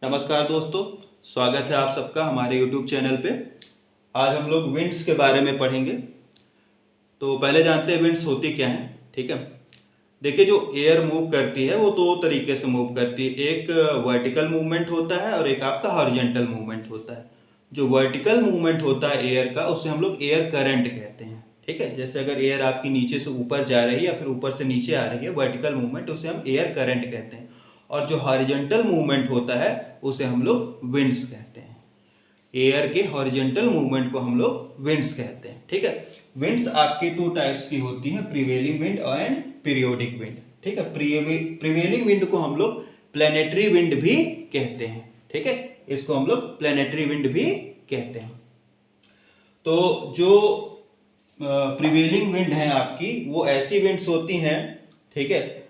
नमस्कार दोस्तों, स्वागत है आप सबका हमारे YouTube चैनल पे। आज हम लोग विंड्स के बारे में पढ़ेंगे। तो पहले जानते हैं विंड्स होती क्या हैं। ठीक है, देखिए जो एयर मूव करती है वो दो तरीके से मूव करती है। एक वर्टिकल मूवमेंट होता है और एक आपका हॉरिजॉन्टल मूवमेंट होता है। जो वर्टिकल मूवमेंट होता है एयर का, उसे हम लोग एयर करंट कहते हैं। ठीक है, जैसे अगर एयर आपकी नीचे से ऊपर जा रही है या फिर ऊपर से नीचे आ रही है, वर्टिकल मूवमेंट, उसे हम एयर करंट कहते हैं। और जो हॉरिजॉन्टल मूवमेंट होता है उसे हम लोग विंड्स कहते हैं। एयर के हॉरिजॉन्टल मूवमेंट को हम लोग विंड्स कहते हैं। ठीक है, विंड्स आपकी टू टाइप्स की होती हैं, prevailing wind and periodic wind. ठीक है, प्रिवेलिंग विंड को हम लोग प्लैनेटरी विंड भी कहते हैं। ठीक है, इसको हम लोग प्लैनेटरी विंड भी कहते हैं। तो जो प्रिवेलिंग विंड है आपकी, वो ऐसी विंड्स होती हैं, ठीक है,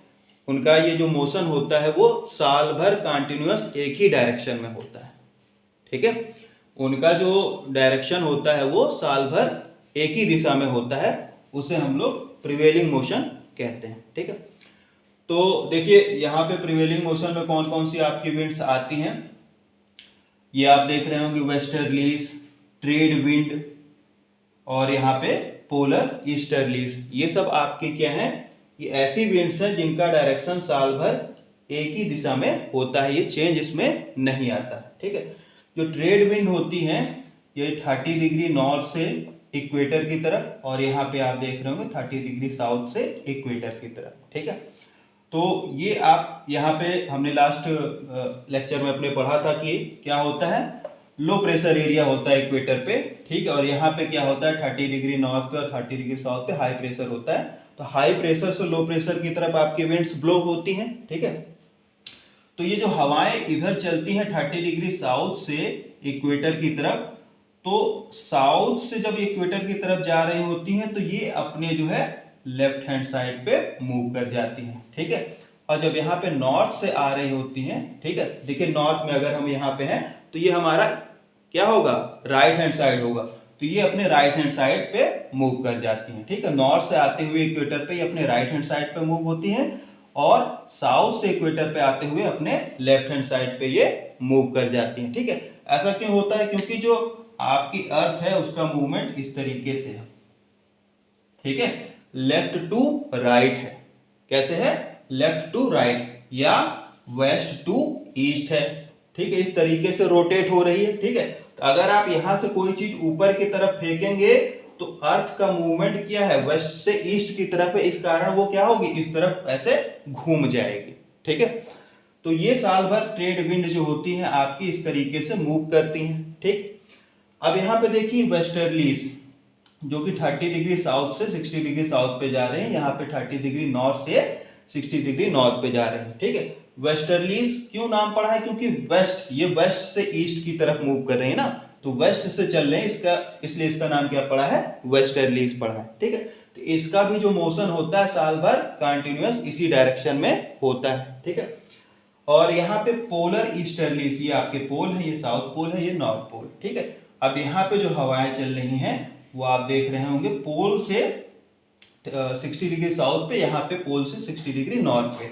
उनका ये जो मोशन होता है वो साल भर कंटिन्यूअस एक ही डायरेक्शन में होता है। ठीक है, उनका जो डायरेक्शन होता है वो साल भर एक ही दिशा में होता है, उसे हम लोग प्रिवेलिंग मोशन कहते हैं। ठीक है, तो देखिए यहाँ पे प्रिवेलिंग मोशन में कौन कौन सी आपकी विंड्स आती हैं, ये आप देख रहे होंगे, वेस्टर्लीज, ट्रेड विंड और यहाँ पे पोलर ईस्टर्लीज। ये सब आपके क्या हैं, ये ऐसी विंड्स हैं जिनका डायरेक्शन साल भर एक ही दिशा में होता है, ये चेंज इसमें नहीं आता। ठीक है, जो ट्रेड विंड होती हैं ये 30 डिग्री नॉर्थ से इक्वेटर की तरफ, और यहाँ पे आप देख रहे होंगे 30 डिग्री साउथ से इक्वेटर की तरफ। ठीक है, तो ये आप यहाँ पे हमने लास्ट लेक्चर में अपने पढ़ा था कि क्या होता है, लो प्रेशर एरिया होता है इक्वेटर पे। ठीक है, और यहाँ पे क्या होता है, 30 डिग्री नॉर्थ पे और 30 डिग्री साउथ पे हाई प्रेशर होता है। तो हाई प्रेशर से लो प्रेशर की तरफ आपकी विंड्स ब्लो होती हैं। ठीक है, तो ये जो हवाएं इधर चलती हैं 30 डिग्री साउथ से इक्वेटर की तरफ, तो साउथ से जब इक्वेटर की तरफ जा रही होती हैं तो ये अपने जो है लेफ्ट हैंड साइड पे मूव कर जाती हैं। ठीक है, और जब यहाँ पे नॉर्थ से आ रही होती हैं, ठीक है, देखिए नॉर्थ में अगर हम यहाँ पे हैं तो ये हमारा क्या होगा, राइट हैंड साइड होगा, तो ये अपने राइट हैंड साइड पे मूव कर जाती हैं। ठीक है, नॉर्थ से आते हुए इक्वेटर पे ये अपने राइट हैंड साइड पे मूव होती हैं, और साउथ से इक्वेटर पे आते हुए अपने लेफ्ट हैंड साइड पे ये मूव कर जाती हैं। ठीक है, ऐसा क्यों होता है, क्योंकि जो आपकी अर्थ है उसका मूवमेंट इस तरीके से है। ठीक है, लेफ्ट टू राइट है। कैसे है, लेफ्ट टू राइट या वेस्ट टू ईस्ट है। ठीक है, इस तरीके से रोटेट हो रही है। ठीक है, तो अगर आप यहां से कोई चीज ऊपर की तरफ फेंकेंगे तो अर्थ का मूवमेंट क्या है, वेस्ट से ईस्ट की तरफ है, इस कारण वो क्या होगी, इस तरफ ऐसे घूम जाएगी। ठीक है, तो ये साल भर ट्रेड विंड जो होती है आपकी इस तरीके से मूव करती हैं। ठीक, अब यहाँ पे देखिए वेस्टर्लीज जो कि 30 डिग्री साउथ से 60 डिग्री साउथ पे जा रहे हैं, यहाँ पे 30 डिग्री नॉर्थ से 60 डिग्री नॉर्थ पे जा रहे हैं। ठीक है, वेस्टर्लीज क्यों नाम पड़ा है, क्योंकि वेस्ट, ये वेस्ट से ईस्ट की तरफ मूव कर रहे हैं ना, तो वेस्ट से चल रहे हैं, इसका इसलिए इसका नाम क्या पड़ा है, वेस्टर्लीज पड़ा है। ठीक है, तो इसका भी जो मोशन होता है साल भर कंटिन्यूअस इसी डायरेक्शन में होता है। ठीक है, और यहाँ पे पोलर ईस्टर्लीज, ये आपके पोल है, ये साउथ पोल है, ये नॉर्थ पोल। ठीक है, अब यहाँ पे जो हवाएं चल रही हैं वो आप देख रहे होंगे पोल से 60 डिग्री साउथ पे, यहाँ पे पोल से 60 डिग्री नॉर्थ पे,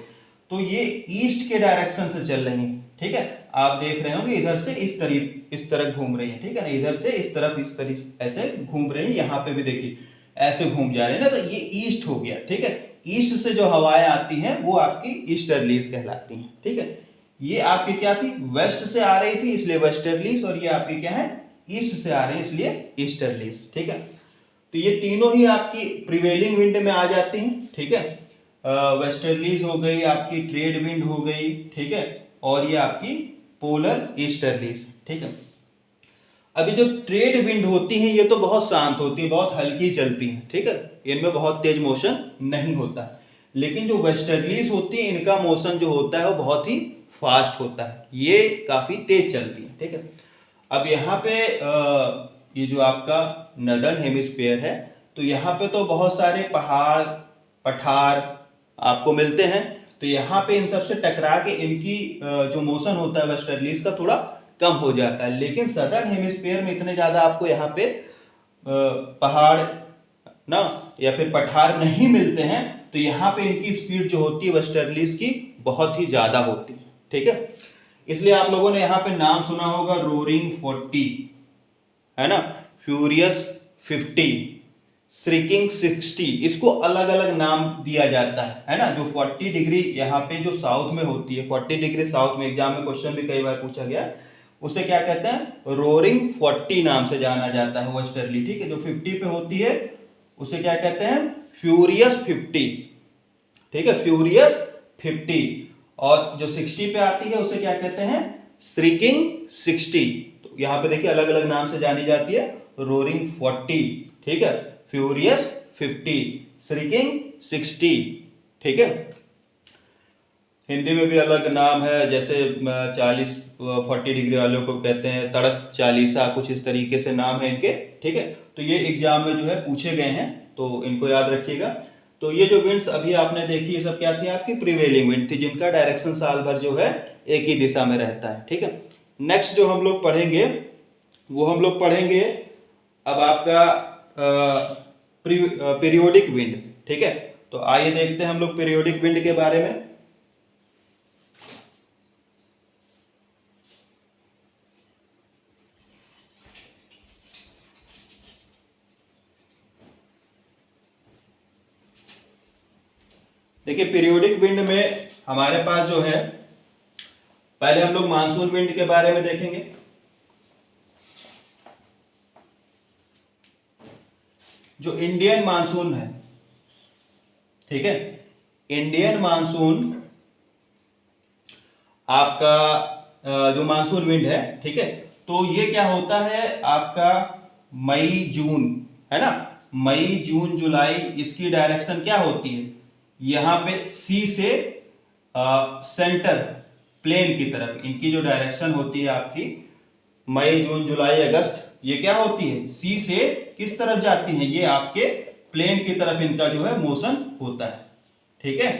तो ये ईस्ट के डायरेक्शन से चल रही है। ठीक है, आप देख रहे होंगे इधर से इस तरह घूम रही है। ठीक है ना, इधर से इस तरफ ऐसे घूम रही है, यहाँ पे भी देखिए ऐसे घूम जा रहे हैं ना, तो ये ईस्ट हो गया। ठीक है, ईस्ट से जो हवाएं आती हैं वो आपकी ईस्टर्लीज कहलाती हैं। ठीक है, ये आपकी क्या थी, वेस्ट से आ रही थी इसलिए वेस्टर्लीज, और ये आपकी क्या है, ईस्ट से आ रही है इसलिए ईस्टर्लीज। ठीक है, तो ये तीनों ही आपकी प्रिवेलिंग विंड में आ जाती हैं। ठीक है, वेस्टर्लीज हो गई, आपकी ट्रेड विंड हो गई। ठीक है, और ये आपकी पोलर ईस्टर्लीज। ठीक है, अभी जो ट्रेड विंड होती हैं ये तो बहुत शांत होती है, बहुत हल्की चलती हैं। ठीक है, इनमें बहुत तेज मोशन नहीं होता है, लेकिन जो वेस्टर्लीज होती है इनका मोशन जो होता है वो बहुत ही फास्ट होता है, ये काफी तेज चलती है। ठीक है, अब यहाँ पे ये जो आपका नदर्न हेमिस्फीयर है, तो यहाँ पे तो बहुत सारे पहाड़ पठार आपको मिलते हैं, तो यहाँ पे इन सब से टकरा के इनकी जो मोशन होता है वेस्टर्लीज का थोड़ा कम हो जाता है। लेकिन सदर्न हेमिस्फीयर में इतने ज्यादा आपको यहाँ पे पहाड़ ना या फिर पठार नहीं मिलते हैं, तो यहाँ पे इनकी स्पीड जो होती है वेस्टर्लीज की बहुत ही ज्यादा होती है। ठीक है, इसलिए आप लोगों ने यहाँ पे नाम सुना होगा रोरिंग 40, है ना, फ्यूरियस 50, श्रिकिंग 60, इसको अलग अलग नाम दिया जाता है ना। जो 40 डिग्री यहाँ पे जो साउथ में होती है, 40 डिग्री साउथ में, एग्जाम में क्वेश्चन भी कई बार पूछा गया, उसे क्या कहते हैं, रोरिंग 40 नाम से जाना जाता है वेस्टर्ली, ठीक है। जो 50 पे होती है उसे क्या कहते हैं, फ्यूरियस 50, ठीक है, फ्यूरियस 50। और जो 60 पे आती है उसे क्या कहते हैं, श्रिकिंग 60। तो यहाँ पे देखिए अलग अलग नाम से जानी जाती है, रोरिंग 40, ठीक है, फ्यूरियस 50, श्रिकिंग 60, ठीक है। हिंदी में भी अलग नाम है, जैसे 40 डिग्री वालों को कहते हैं तड़क चालीसा, कुछ इस तरीके से नाम है इनके, ठीक है। तो ये एग्जाम में जो है पूछे गए हैं, तो इनको याद रखिएगा। तो ये जो विंड्स अभी आपने देखी, ये सब क्या थी, आपकी प्रिवेलिंग विंड थी, जिनका डायरेक्शन साल भर जो है एक ही दिशा में रहता है, ठीक है। नेक्स्ट जो हम लोग पढ़ेंगे वो हम लोग पढ़ेंगे अब आपका पीरियोडिक विंड, ठीक है। तो आइए देखते हैं हम लोग पीरियोडिक विंड के बारे में। देखिए पीरियोडिक विंड में हमारे पास जो है, पहले हम लोग मानसून विंड के बारे में देखेंगे। जो इंडियन मानसून है, ठीक है, इंडियन मानसून आपका जो मानसून विंड है, ठीक है, तो ये क्या होता है आपका मई जून, है ना, मई जून जुलाई, इसकी डायरेक्शन क्या होती है, यहाँ पे सी से सेंटर प्लेन की तरफ, इनकी जो डायरेक्शन होती है आपकी मई जून जुलाई अगस्त, ये क्या होती है, सी से किस तरफ जाती है, ये आपके प्लेन की तरफ इनका जो है मोशन होता है, ठीक है।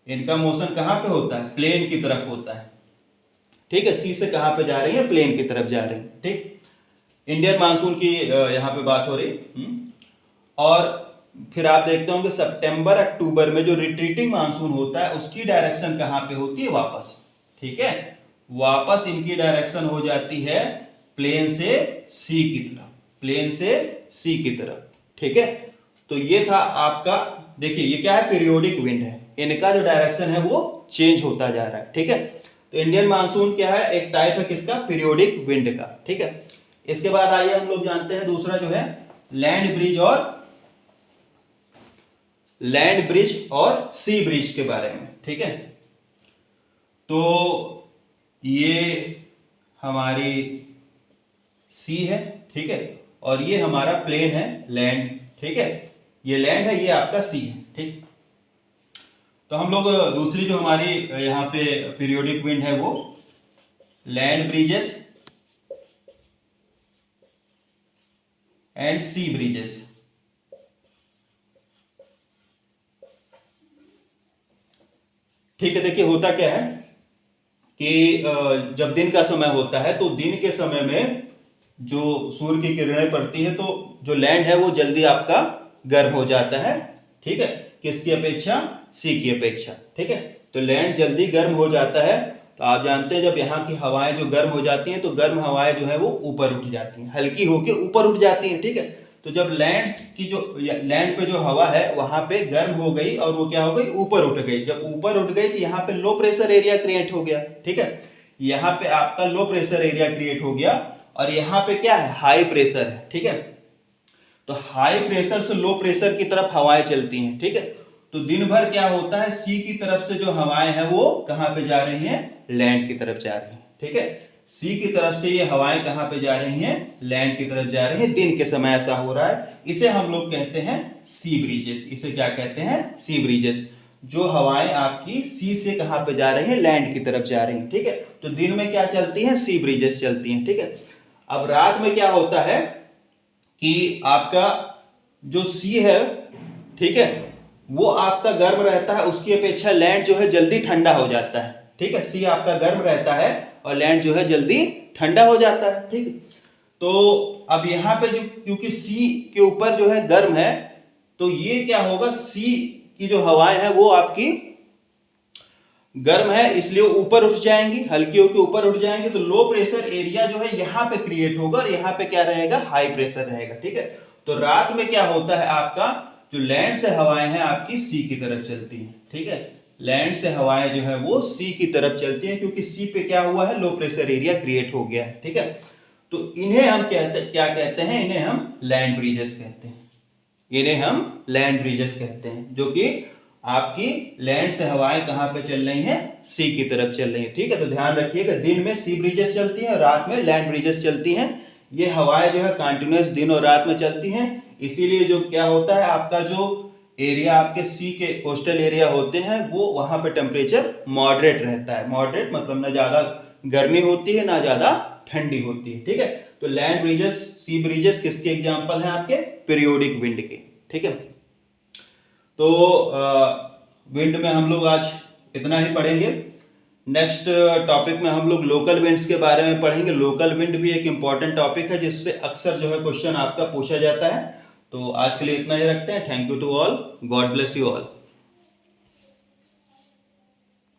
इनका मोशन कहाँ पे होता है, प्लेन की तरफ होता है, ठीक है। सी से कहाँ पे जा रही है, प्लेन की तरफ जा रही है, ठीक। इंडियन मानसून की यहाँ पे बात हो रही। और फिर आप देखते होंगे सितंबर अक्टूबर में जो रिट्रीटिंग मानसून होता है उसकी डायरेक्शन कहाँ पे होती है, वापस, ठीक है, वापस इनकी डायरेक्शन हो जाती है प्लेन से सी की तरफ, प्लेन से सी की तरफ, ठीक है। तो ये था आपका, देखिए ये क्या है, पीरियोडिक विंड है, इनका जो डायरेक्शन है वो चेंज होता जा रहा है, ठीक है। तो इंडियन मानसून क्या है, एक टाइप है किसका, पीरियोडिक विंड का, ठीक है। इसके बाद आइए हम लोग जानते हैं दूसरा जो है लैंड ब्रिज और सी ब्रिज के बारे में, ठीक है। तो ये हमारी सी है, ठीक है, और ये हमारा प्लेन है लैंड, ठीक है, ये लैंड है, ये आपका सी है, ठीक। तो हम लोग दूसरी जो हमारी यहाँ पे पीरियोडिक विंड है वो land bridges and sea bridges, ठीक है। देखिए होता क्या है कि जब दिन का समय होता है तो दिन के समय में जो सूर्य की किरणें पड़ती है तो जो लैंड है वो जल्दी आपका गर्म हो जाता है, ठीक है, किसकी अपेक्षा, सी की अपेक्षा, ठीक है। तो लैंड जल्दी गर्म हो जाता है। तो आप जानते हैं जब यहाँ की हवाएं जो गर्म हो जाती हैं तो गर्म हवाएं जो है वो ऊपर उठ जाती हैं, हल्की होके ऊपर उठ जाती हैं, ठीक है। तो जब लैंड पे जो हवा है वहां पे गर्म हो गई और वो क्या हो गई, ऊपर उठ गई। जब ऊपर उठ गई तो यहाँ पे लो प्रेशर एरिया क्रिएट हो गया, ठीक है, यहाँ पे आपका लो प्रेशर एरिया क्रिएट हो गया और यहाँ पे क्या है, हाई प्रेशर है, ठीक है। तो हाई प्रेशर से लो प्रेशर की तरफ हवाएं चलती हैं, ठीक है। तो दिन भर क्या होता है, सी की तरफ से जो हवाएं हैं वो कहाँ पे जा रही हैं, लैंड की तरफ जा रही हैं, ठीक है। सी की तरफ से ये हवाएं कहाँ पे जा रही हैं, लैंड की तरफ जा रही हैं, दिन के समय ऐसा हो रहा है। इसे हम लोग कहते हैं सी ब्रिजेस, इसे क्या कहते हैं, सी ब्रिजेस। जो हवाएं आपकी सी से कहाँ पे जा रही हैं, लैंड की तरफ जा रही हैं, ठीक है। तो दिन में क्या चलती हैं, सी ब्रिजेस चलती हैं, ठीक है। अब रात में क्या होता है कि आपका जो सी है, ठीक है, वो आपका गर्म रहता है, उसकी अपेक्षा लैंड जो है जल्दी ठंडा हो जाता है, ठीक है। सी आपका गर्म रहता है और लैंड जो है जल्दी ठंडा हो जाता है, ठीक है। तो अब यहाँ पे जो क्योंकि सी के ऊपर जो है गर्म है तो ये क्या होगा, सी की जो हवाएं हैं वो आपकी गर्म है इसलिए वो ऊपर उठ जाएंगी, हल्की होकर ऊपर उठ जाएंगे, तो लो प्रेशर एरिया जो है यहाँ पे क्रिएट होगा और यहाँ पे क्या रहेगा, हाई प्रेशर रहेगा। ठीक है, तो रात में क्या होता है, आपका जो लैंड से हवाएं हैं आपकी सी की तरफ चलती हैं। ठीक है, लैंड से हवाएं जो है वो सी की तरफ चलती हैं, क्योंकि सी पे क्या हुआ है, लो प्रेशर एरिया क्रिएट हो गया है। ठीक है, तो इन्हें हम क्या कहते हैं, इन्हें हम लैंड ब्रिजेस कहते हैं। इन्हें हम लैंड ब्रिजेस कहते हैं, जो कि आपकी लैंड से हवाएं कहाँ पे चल रही हैं, सी की तरफ चल रही हैं। ठीक है, तो ध्यान रखिएगा, दिन में सी ब्रिजेस चलती हैं और रात में लैंड ब्रिजेस चलती हैं। ये हवाएं जो है कंटिन्यूस दिन और रात में चलती हैं, इसीलिए जो क्या होता है, आपका जो एरिया आपके सी के कोस्टल एरिया होते हैं वो वहां पे टेम्परेचर मॉडरेट रहता है। मॉडरेट मतलब ना ज्यादा गर्मी होती है ना ज्यादा ठंडी होती है। ठीक है, तो लैंड ब्रिजेस, सी ब्रिजेस किसके एग्जांपल हैं, आपके पीरियोडिक विंड के। ठीक है, तो विंड में हम लोग आज इतना ही पढ़ेंगे। नेक्स्ट टॉपिक में हम लोग लोकल विंड्स के बारे में पढ़ेंगे। लोकल विंड भी एक इंपॉर्टेंट टॉपिक है जिससे अक्सर जो है क्वेश्चन आपका पूछा जाता है। तो आज के लिए इतना ही रखते हैं। Thank you to all, God bless you all.